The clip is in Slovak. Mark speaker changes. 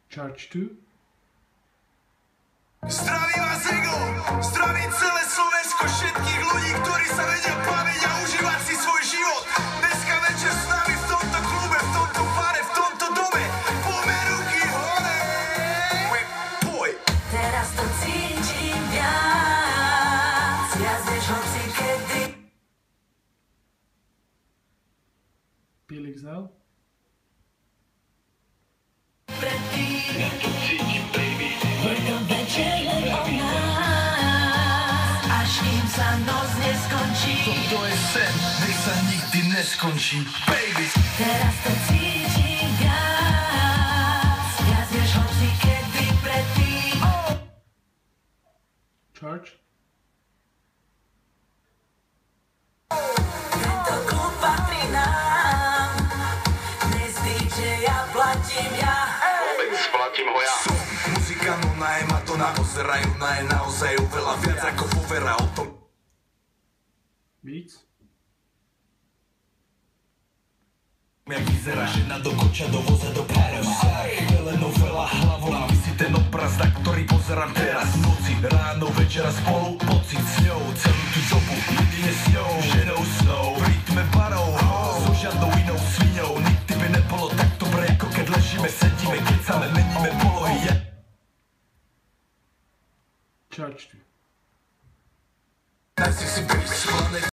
Speaker 1: Charge 2.
Speaker 2: Zdraví vás Ego, zdraví celé Slovensko, všetkých ľudí, ktorí sa vedia baviť a užívať si svoj život. Dneska večer s nami v tomto klube, v tomto bare, v tomto dome. Poďme ruky hore. Poj.
Speaker 3: Teraz to cítim viac než hoci kedy.
Speaker 1: Felix L.
Speaker 3: Predtým je to večer len o nás, až kým sa noc neskončí.
Speaker 2: Toto je sen, nech sa nikdy neskončí, baby.
Speaker 3: Teraz to cítim viac než hoci kedy predtým.
Speaker 1: Charge.
Speaker 3: Tento klub patrí nám, dnes DJ-ja platím ja.
Speaker 2: Splatím ho ja. Som muzika, no najma to naozerajú, je naozaj oveľa viac ako povera o tom.
Speaker 1: Beats.
Speaker 2: Jak vyzerá žena do koča, do voza, do Panama. Telenovela hlavou, a vy si ten obraz, na ktorý pozerám teraz. V noci, ráno, večera spolu, pocit s ňou. Celú tú dobu, jedine s ňou, ženou snou. V rytme barov, so žiadnou inou sviňou. Nikdy by nebolo tak dobre, ako keď ležíme, sedíme, kecame, meníme polohy.
Speaker 1: Charge 2.
Speaker 2: Najsi si baby,